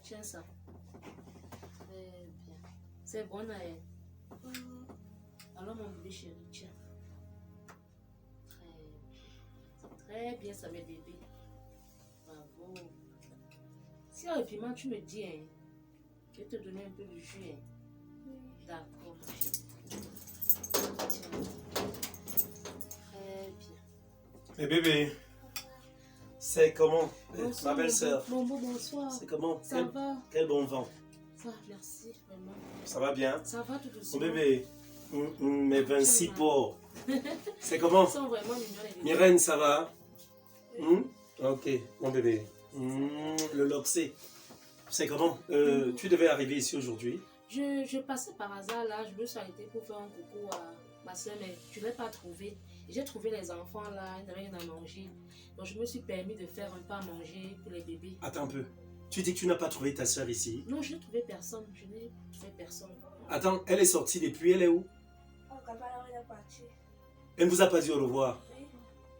Tiens ça. Très bien. C'est bon, Naël. Alors, mon bébé chéri, tiens. Très bien, ça, mes bébés. Bravo. Si y a le piment, tu me dis, hein. Je vais te donner un peu de jus, hein. D'accord. Tiens. Très bien. Mais bébé, c'est comment? Bonsoir, Ma belle-sœur. Mon beau, bonsoir. C'est comment? Ça va? Quel bon vent. Ça va, merci, vraiment. Ça va bien? Ça va tout doucement. Mon bébé, mes 26 pots. C'est comment? Ils sont vraiment mignons, les bébés. Myrène, ça va? Ok, mon bébé. Le Loxé. C'est comment? Tu devais arriver ici aujourd'hui. Je passais par hasard là, je me suis arrêtée pour faire un coucou à ma soeur, mais je ne l'ai pas trouvé. J'ai trouvé les enfants là, ils n'avaient rien à manger. Donc je me suis permis de faire un peu à manger pour les bébés. Attends un peu. Tu dis que tu n'as pas trouvé ta soeur ici? Non, je n'ai trouvé personne. Je n'ai trouvé personne. Attends, elle est sortie depuis, elle est où? Elle ne vous a pas dit au revoir? Oui.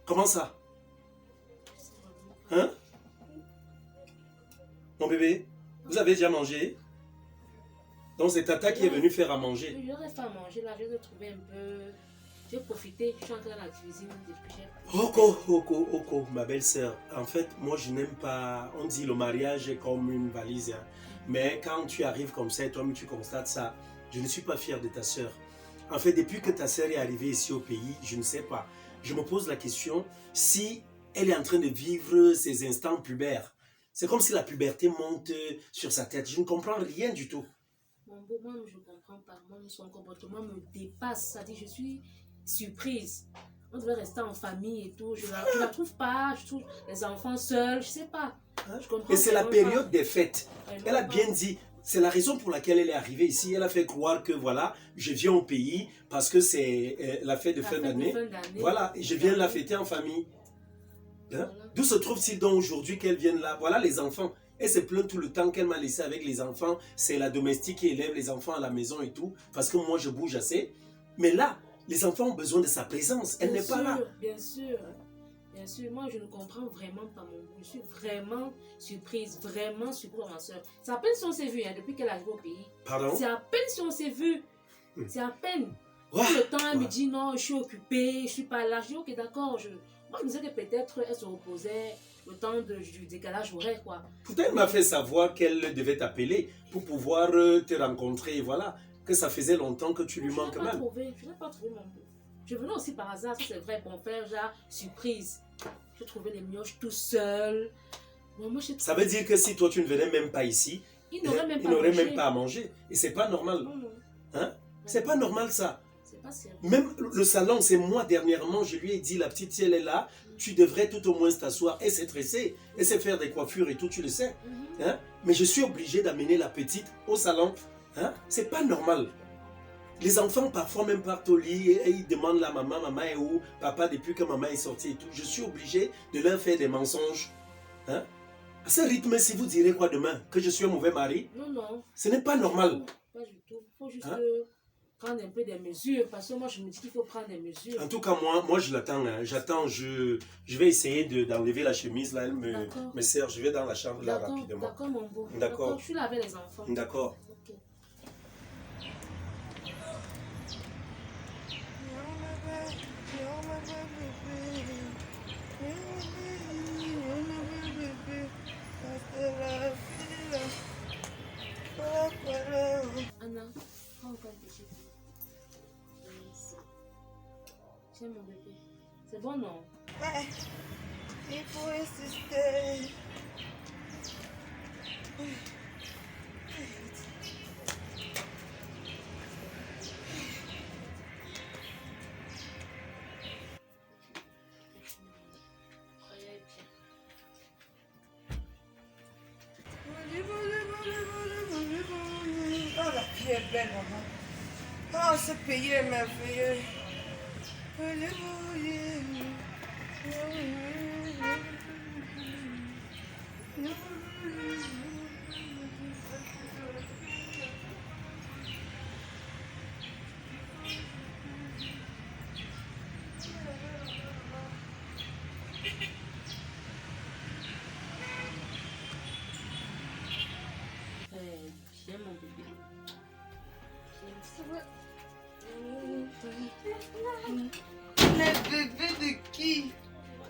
Comment ça? Hein? Mon bébé, vous avez déjà mangé? Donc c'est Tata qui est venue faire à manger. Oui, j'aurais fait à manger là, je vais trouver un peu. J'ai profité, je suis entrée dans la cuisine depuis j'ai. Oko, ma belle-sœur. En fait, moi je n'aime pas. On dit le mariage est comme une valise. Hein. Mais quand tu arrives comme ça et toi-même tu constates ça, je ne suis pas fier de ta sœur. En fait, depuis que ta sœur est arrivée ici au pays, je ne sais pas. Je me pose la question si elle est en train de vivre ses instants pubères. C'est comme si la puberté monte sur sa tête. Je ne comprends rien du tout. Mon beau, moi je ne comprends pas. Moi, son comportement me dépasse. Ça dit, je suis surprise. On devait rester en famille et tout. Je la trouve pas. Je trouve les enfants seuls. Je sais pas. Je comprends. Et c'est la période pas. Des fêtes. Elle a bien dit. C'est la raison pour laquelle elle est arrivée ici. Elle a fait croire que voilà, je viens au pays parce que c'est la fête de fin d'année. Voilà, et je viens la fêter en famille. Hein? Voilà. D'où se trouve-t-il donc aujourd'hui qu'elle vienne là? Voilà les enfants. Elle se plaint tout le temps qu'elle m'a laissé avec les enfants. C'est la domestique qui élève les enfants à la maison et tout. Parce que moi, je bouge assez. Mais là, les enfants ont besoin de sa présence. Elle n'est pas là. Bien sûr. Bien sûr. Moi, je ne comprends vraiment pas mon goût. Je suis vraiment surprise. Vraiment surprise pour ma soeur. C'est à peine si on s'est vu hein, depuis qu'elle est arrivée au pays. Pardon? C'est à peine si on s'est vu. C'est à peine. Ouais. Tout le temps, elle me dit non, je suis occupée. Je ne suis pas là. Je dis ok, d'accord. Moi, je me disais que peut-être elle se reposait le temps du décalage horaire, quoi. Pourtant, elle m'a fait savoir qu'elle devait t'appeler pour pouvoir te rencontrer, et voilà. Que ça faisait longtemps que tu lui manques même. Je n'ai pas trouvé mon bout. Je venais aussi par hasard, c'est vrai, pour faire genre surprise. Je trouvais les mioches tout seul. Bon, moi, ça veut dire que si toi, tu ne venais même pas ici, il n'aurait même pas à manger. Et c'est pas normal. Non, non. Hein? C'est pas normal, ça. Pas sérieux. Même le salon, c'est moi dernièrement, je lui ai dit, la petite, si elle est là, tu devrais tout au moins t'asseoir et se tresser, et se faire des coiffures et tout, tu le sais. Hein? Mais je suis obligé d'amener la petite au salon. Hein? C'est pas normal. Les enfants parfois même partent au lit et ils demandent la maman est où? Papa, depuis que maman est sortie et tout. Je suis obligé de leur faire des mensonges. Hein? À ce rythme, si vous direz quoi demain? Que je suis un mauvais mari? Non, non. Ce n'est pas normal. Non, pas du tout. Il faut juste... prendre un peu des mesures, parce que moi je me dis qu'il faut prendre des mesures. En tout cas, moi je l'attends. Hein. J'attends, je vais essayer d'enlever la chemise, là, elle me sert. Je vais dans la chambre là rapidement. D'accord, mon beau. D'accord. Je suis là avec les enfants. D'accord. Okay. Anna, prends encore un petit peu. Tiens mon bébé. C'est bon, non? Ouais. Il faut insister. Oh, la fille est belle, maman. Oh, ce pays est merveilleux.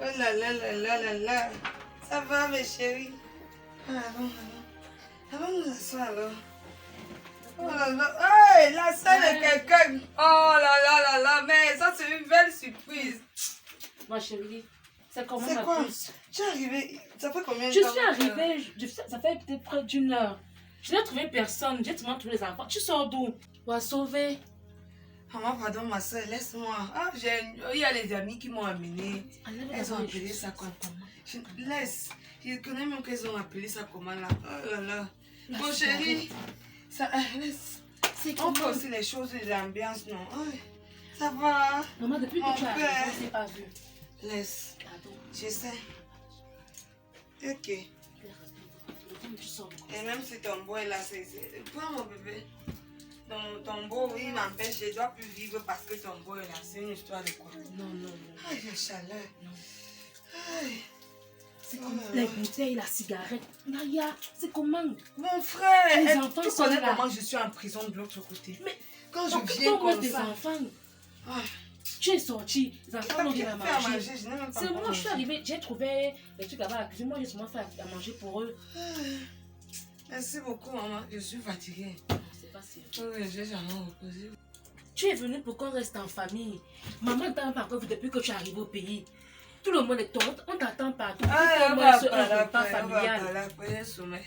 Oh là là là là là là. Ça va, mes chéris? Allons nous asseoir alors. Oh là là. Hey, la salle de quelqu'un. Oh là là là là. Mais ça, c'est une belle surprise. Ma chérie, c'est comment C'est ma quoi? puce? Tu es arrivée. Ça fait combien de Je temps? suis arrivée, ça fait peut-être près d'une heure. Je n'ai trouvé personne, j'ai seulement trouvé les enfants. Tu sors d'où? Pour sauver. Maman, pardon, ma soeur, laisse-moi. Ah, il y a les amis qui m'ont amené. Elles ont appelé ça comment? Laisse. Je connais même qu'elles ont appelé ça comment là. Oh là là. Mon chéri, ça, laisse. On fait aussi les choses de l'ambiance, non? Oh, ça va. Maman, depuis Mon que tu as père. arrivé, je ne t'ai pas vu. Laisse. Pardon. Je sais. Ok. Tu sors. Et même si ton beau est là, c'est... Prends mon bébé. Ton beau, il m'empêche, je ne dois plus vivre parce que ton beau est là. C'est une histoire de quoi? Non, non, non. Aïe, la chaleur. Non. Aïe. C'est comme les bouteilles, la cigarette. Naya, c'est comment? Mon frère, Les enfants tu sont connais là. comment je suis en prison de l'autre côté. Mais quand je donc, viens comment comme tes ça... enfants? Ah, Tu es sorti, les enfants n'ont qui rien à fait à manger. manger, je n'ai même pas C'est encore moi, je suis mangé. arrivée, j'ai trouvé les trucs là-bas à la cuisine. Moi, j'ai seulement fait à manger pour eux. Merci beaucoup, maman. Je suis fatiguée. C'est pas sérieux. Oui, j'ai jamais reposé. Tu es venu pour qu'on reste en famille. Maman ne t'a pas encore vu depuis que tu es arrivé au pays. Tout le monde est tombé, on t'attend partout. Ah, Tout on le va monde se pas là, repas on va familial. pas là, j'ai sommeil.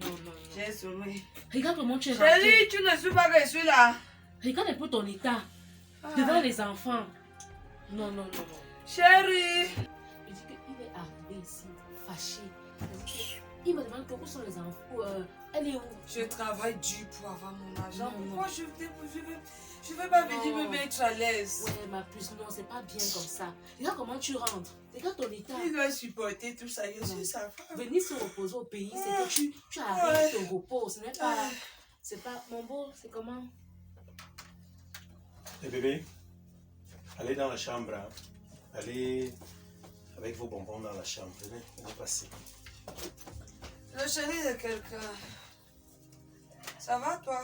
Non, non, non. J'ai sommeil. Regarde comment tu es rentré. Chérie, tu ne suis pas que je suis là. Regarde un peu ton état. Ah. Devant les enfants. Non, non, non, non. Chérie. Il dit qu'il est arrivé ici, fâché. Il me demande que où sont les enfants. Elle est où? Je travaille dur pour avoir mon argent. Non, Pourquoi je vais pas venir Non. me mettre à l'aise? Ouais, ma puce, non, c'est pas bien comme ça. Regarde comment tu rentres. Regarde ton état. Il doit supporter tout ça. Je suis sa femme. Venir se reposer au pays, c'est que tu arrêtes ton repos. Ce n'est pas. C'est pas. Mon beau, c'est comment? Les bébés, allez dans la chambre. Hein. Allez avec vos bonbons dans la chambre. Venez, venez passer. Le chéri de quelqu'un. Ça va, toi?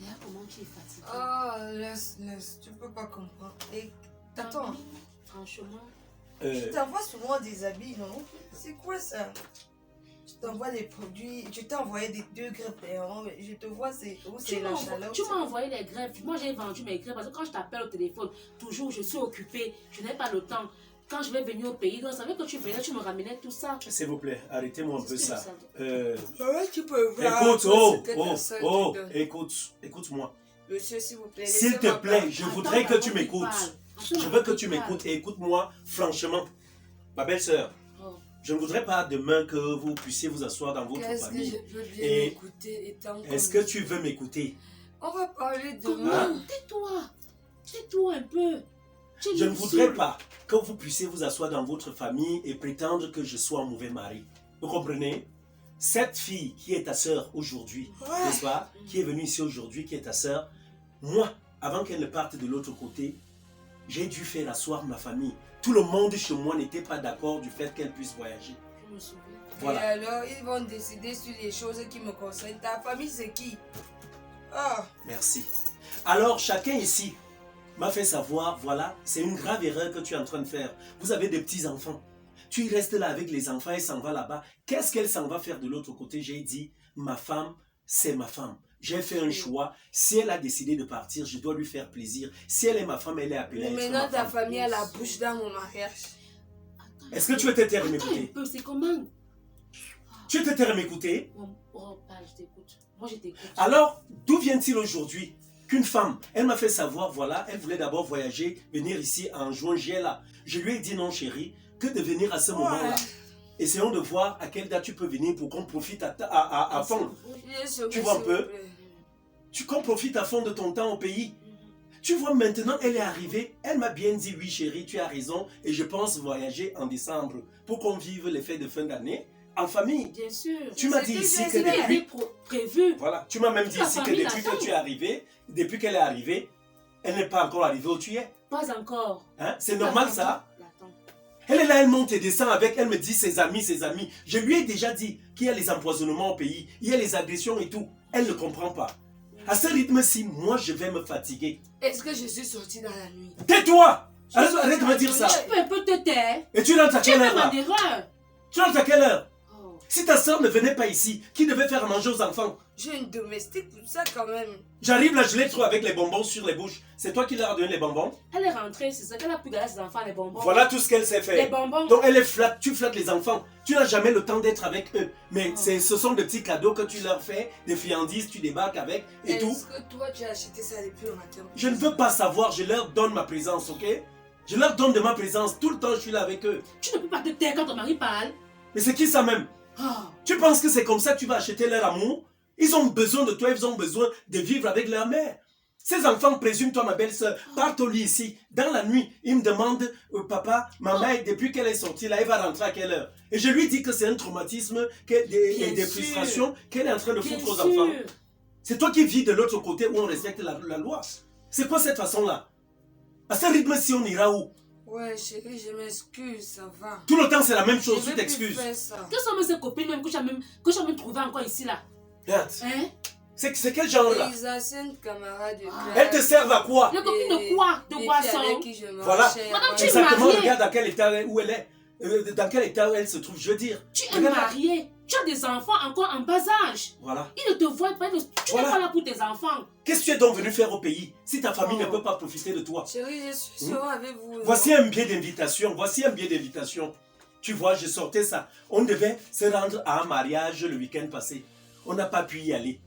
Regarde comment tu es fatigué. Oh, laisse. Tu peux pas comprendre. Et attends, Franchement. tu t'envoies souvent des habits, non? C'est quoi ça? Je t'envoie des produits. Je t'ai envoyé des 2 greffes d'ailleurs. Je te vois, c'est la chaleur. Tu m'as envoyé les greffes. Moi, j'ai vendu mes greffes parce que quand je t'appelle au téléphone, toujours, je suis occupée. Je n'ai pas le temps. Quand je vais venir au pays, donc, ça veut que tu venais, tu me ramenais tout ça. S'il vous plaît, arrêtez-moi un peu ça. Tu peux voir. Écoute, écoute-moi. Monsieur, s'il vous plaît. S'il te laissez-moi plaît, parler. je voudrais que tu m'écoutes. Je veux que tu m'écoutes. m'écoutes et écoute-moi franchement. Ma belle-sœur, Oh. je ne voudrais pas demain que vous puissiez vous asseoir dans votre Qu'est-ce que famille. je peux bien Et écouter étant est-ce comme- que tu veux m'écouter? On va parler Comment? demain. Tais-toi. Tais-toi un peu. Tu es Je ne une voudrais seule. pas que vous puissiez vous asseoir dans votre famille et prétendre que je sois un mauvais mari. Vous comprenez? Cette fille qui est ta sœur aujourd'hui, Ouais. n'est-ce pas? Qui est venue ici aujourd'hui, qui est ta sœur, moi, avant qu'elle ne parte de l'autre côté, j'ai dû faire asseoir ma famille. Tout le monde chez moi n'était pas d'accord du fait qu'elle puisse voyager. Je me souviens. Voilà. Et alors, ils vont décider sur les choses qui me concernent. Ta famille, c'est qui? Oh, Merci. Alors, chacun ici m'a fait savoir, voilà, c'est une grave erreur que tu es en train de faire. Vous avez des petits-enfants. Tu restes là avec les enfants, elle s'en va là-bas. Qu'est-ce qu'elle s'en va faire de l'autre côté? J'ai dit, ma femme, c'est ma femme. J'ai fait un choix. Si elle a décidé de partir, je dois lui faire plaisir. Si elle est ma femme, elle est appelée à mais être maintenant ma ta femme. famille a la bouche dans mon mariage. Est-ce que tu veux te taire et Attends un m'écouter? peu, c'est comment? Tu veux te taire et m'écouter? Oh, pas, je t'écoute. Moi, je t'écoute. Alors, d'où vient-il aujourd'hui qu'une femme, elle m'a fait savoir, voilà, elle voulait d'abord voyager, venir ici en juin, juillet là. Je lui ai dit non chérie, que de venir à ce moment-là. Essayons de voir à quelle date tu peux venir pour qu'on profite à fond. Tu vois un peu? Qu'on profite à fond de ton temps au pays. Tu vois, maintenant, elle est arrivée. Elle m'a bien dit, oui chérie, tu as raison. Et je pense voyager en décembre pour qu'on vive les fêtes de fin d'année en famille. Bien sûr. Tu m'as dit ici que C'était depuis... prévu. Voilà, tu m'as même dit La ici que famille depuis l'attend. que tu es arrivé, depuis qu'elle est arrivée, elle n'est pas encore arrivée où tu es. Pas encore. Hein? C'est normal ça? L'attends. Elle est là, elle monte et descend avec, elle me dit ses amis, ses amis. Je lui ai déjà dit qu'il y a les empoisonnements au pays, il y a les agressions et tout. Elle ne comprend pas. À ce rythme-ci, moi, je vais me fatiguer. Est-ce que je suis sortie dans la nuit? Tais-toi! Arrête de me dire ça. Tu peux un peu te taire. Et tu rentres à Tu es quelle même heure en là? erreur. Tu rentres à quelle heure? Oh. Si ta soeur ne venait pas ici, qui devait faire à manger aux enfants? J'ai une domestique pour ça quand même. J'arrive là, je les trouve avec les bonbons sur les bouches. C'est toi qui leur as donné les bonbons? Elle est rentrée, c'est ça qu'elle a pu garder ses enfants, les bonbons. Voilà tout ce qu'elle sait Les faire. bonbons. Donc elle est flatte, tu flattes les enfants. Tu n'as jamais le temps d'être avec eux. Mais ce sont des petits cadeaux que tu leur fais, des friandises, tu débarques avec et tout. Est-ce que toi tu as acheté ça depuis le matin? Je ne veux pas savoir, je leur donne ma présence, ok? Je leur donne de ma présence, tout le temps je suis là avec eux. Tu ne peux pas te taire quand ton mari parle. Mais c'est qui ça même? Oh. Tu penses que c'est comme ça que tu vas acheter leur amour? Ils ont besoin de toi, ils ont besoin de vivre avec leur mère. Ces enfants, présume-toi ma belle-sœur, partent au lit ici. Dans la nuit, ils me demandent, papa, maman, depuis qu'elle est sortie là, elle va rentrer à quelle heure? Et je lui dis que c'est un traumatisme et des frustrations qu'elle est en train de Bien foutre aux sûr. enfants. C'est toi qui vis de l'autre côté où on respecte la loi. C'est quoi cette façon-là? À ce rythme-ci, on ira où? Ouais chérie, je m'excuse, ça va. Tout le temps, c'est la même chose, Je tu vais plus t'excuses. faire ça. Quelles sont mes copines même que tu as même trouvées encore ici là? Regarde, Hein? c'est quel genre là? Les anciennes camarades de classe. Elles te servent à quoi? Les copines de quoi? De les boisson? filles avec qui je Voilà. marchais, Madame, tu es Exactement, mariée. regarde dans quel état où elle est. Dans quel état elle se trouve, je veux dire. Tu es Regarde. mariée. Tu as des enfants encore en bas âge. Voilà. Ils ne te voient pas. Tu Voilà. n'es pas là pour tes enfants. Qu'est-ce que tu es donc venu faire au pays si ta famille Oh. ne peut pas profiter de toi? Chérie, je suis sûre avec vous. Voici un billet d'invitation. Voici un billet d'invitation. Tu vois, je sortais ça. On devait se rendre à un mariage le week-end passé. On n'a pas pu y aller.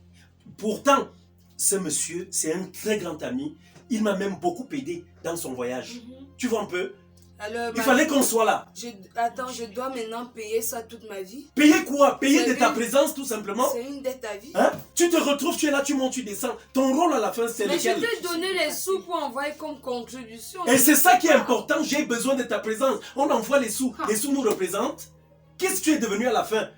Pourtant, ce monsieur, c'est un très grand ami. Il m'a même beaucoup aidé dans son voyage. Tu vois un peu? Alors, Il fallait qu'on soit là. Attends, je dois maintenant payer ça toute ma vie. Payer quoi? Payer de C'est ta une- présence, tout simplement. C'est une dette à vie. Hein? Tu te retrouves, tu es là, tu montes, tu descends. Ton rôle à la fin, c'est Mais je lequel? t'ai donné les sous pour envoyer comme contribution. Et c'est ça qui est important. J'ai besoin de ta présence. On envoie les sous. Les sous nous représentent. Qu'est-ce que tu es devenu à la fin?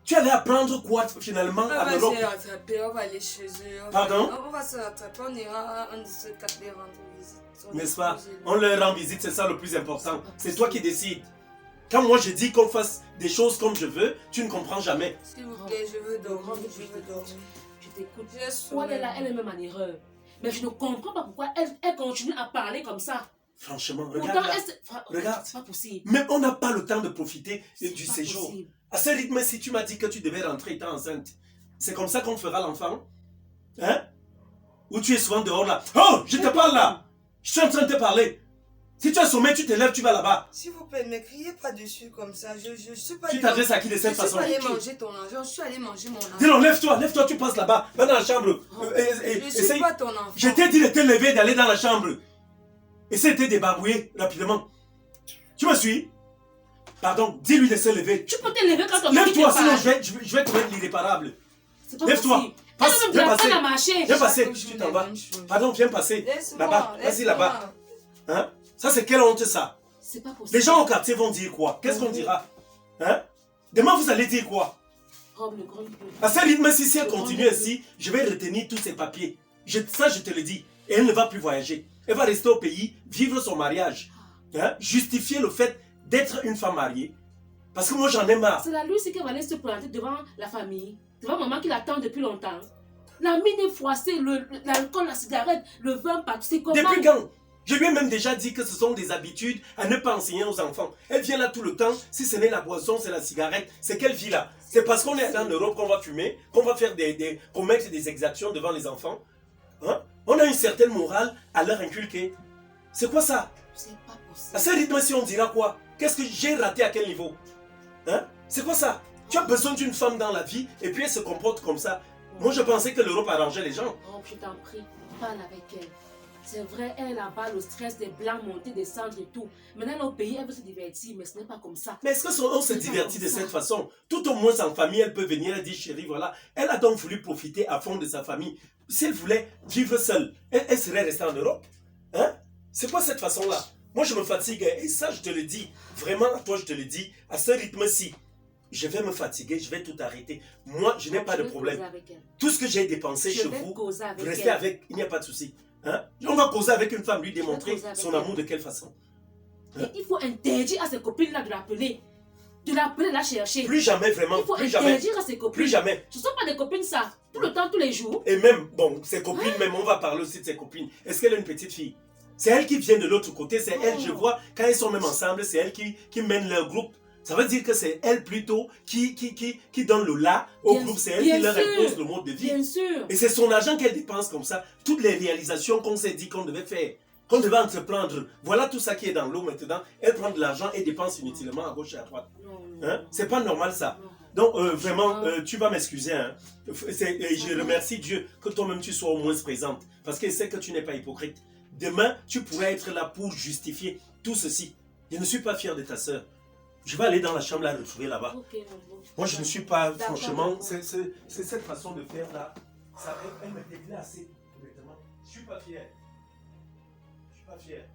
Tu allais apprendre quoi finalement On à va l'Europe? se rattraper, on va aller chez eux. Pardon? On va se rattraper, on ira à un de ces 4 les rendre visite. N'est-ce pas? On leur rend visite, c'est ça le plus important. C'est toi qui décides. Quand moi je dis qu'on fasse des choses comme je veux, tu ne comprends jamais. S'il vous plaît, je veux dormir, je veux dormir. Je t'écoute. J'ai Ou elle est là, sommeil. elle est même en erreur. Mais je ne comprends pas pourquoi elle continue à parler comme ça. Franchement, Pourtant, regarde là. Regarde. c'est pas possible. Mais on n'a pas le temps de profiter du C'est pas séjour. possible. À ce rythme, si tu m'as dit que tu devais rentrer étant enceinte, c'est comme ça qu'on fera l'enfant? Hein? Ou tu es souvent dehors là? Oh, je te parle là! Je suis en train de te parler. Si tu as sommeil, tu te lèves, tu vas là-bas. S'il vous plaît, ne criez pas dessus comme ça. Je suis pas Tu allée t'adresses à qui de je cette suis façon? pas allée manger ton argent, je suis allée manger mon argent. Dis non, lève-toi, tu passes là-bas. Va dans la chambre. Je suis Essaye. pas ton enfant. Je t'ai dit de te lever, d'aller dans la chambre. Essaye de te débarbouiller rapidement. Tu me suis? Pardon, dis-lui de se lever. Tu peux te lever quand ton mari te Lève-toi, sinon parle. je vais te mettre l'irréparable. C'est pas Lève-toi. possible. Passe, Elle a même de viens la peine passer. à marcher. Viens passer, Chaque jour, tu t'en les vas. mêmes choses. Pardon, viens passer. Laisse-moi, Là-bas, vas-y laisse-moi. là-bas. Hein? Ça, c'est quelle honte ça? C'est pas possible. Les gens au quartier vont dire quoi? Qu'est-ce qu'on dira? Hein? Demain, vous allez dire quoi? Robe le grand peu. À ce rythme, si elle continue ainsi, je vais retenir tous ses papiers. Ça, je te le dis. Et elle ne va plus voyager. Elle va rester au pays, vivre son mariage. Hein? Justifier le fait d'être une femme mariée. Parce que moi, j'en ai marre. C'est la lui, c'est qu'elle va aller se planter devant la famille, devant maman qui l'attend depuis longtemps. La mine est froissée, l'alcool, la cigarette, le vin, partout. C'est comment? Depuis quand? Je lui ai même déjà dit que ce sont des habitudes à ne pas enseigner aux enfants. Elle vient là tout le temps. Si ce n'est la boisson, c'est la cigarette. C'est quelle vie là? C'est parce qu'on est en Europe qu'on va fumer, qu'on va faire qu'on mette des exactions devant les enfants. Hein? On a une certaine morale à leur inculquer. C'est quoi ça? C'est pas À possible. ce rythme-ci, on dira quoi? Qu'est-ce que j'ai raté à quel niveau? Hein? C'est quoi ça? Tu as besoin d'une femme dans la vie et puis elle se comporte comme ça. Moi, je pensais que l'Europe arrangeait les gens. Oh, je t'en prie, parle avec elle. C'est vrai, elle est là-bas, le stress des blancs, monter, descendre et tout. Maintenant, elle est au pays, elle veut se divertir, mais ce n'est pas comme ça. Mais est-ce qu'on se divertit de cette façon? Tout au moins en famille, elle peut venir et dire chérie, voilà. Elle a donc voulu profiter à fond de sa famille. Si elle voulait vivre seule, elle serait restée en Europe. Hein? C'est quoi cette façon-là? Moi, je me fatigue. Et ça, je te le dis. Vraiment, à toi, je te le dis. À ce rythme-ci, je vais me fatiguer, je vais tout arrêter. Moi, je n'ai pas de problème. Tout ce que j'ai dépensé chez vous, vous restez avec, il n'y a pas de souci. Hein? On va causer avec une femme, lui démontrer son amour de quelle façon. Et il faut interdire à ses copines-là de l'appeler. De l'appeler, la chercher. Plus jamais, vraiment. Il faut Plus jamais. interdire à ses copines. Plus jamais. Ce ne sont pas des copines, ça. Tout le temps, tous les jours. Et même, bon, ses copines, même, on va parler aussi de ses copines. Est-ce qu'elle a une petite fille? C'est elle qui vient de l'autre côté, c'est elle, je vois, quand ils sont même ensemble, c'est elle qui mène leur groupe. Ça veut dire que c'est elle plutôt qui donne le là au groupe, c'est elle qui leur impose le mode de vie. Bien sûr. Et c'est son argent qu'elle dépense comme ça. Toutes les réalisations qu'on s'est dit qu'on devait faire, qu'on devait entreprendre, voilà tout ça qui est dans l'eau maintenant. Elle prend de l'argent et dépense inutilement à gauche et à droite. Hein? C'est pas normal ça. Donc vraiment, tu vas m'excuser. Hein. Et je remercie Dieu que toi-même tu sois au moins présente. Parce qu'il sait que tu n'es pas hypocrite. Demain, tu pourrais être là pour justifier tout ceci. Je ne suis pas fier de ta sœur. Je vais aller dans la chambre la retrouver là-bas. Okay, moi, je ne suis pas, franchement, c'est cette façon de faire là. Ça, elle me déplace assez. Je ne suis pas fier. Je ne suis pas fier.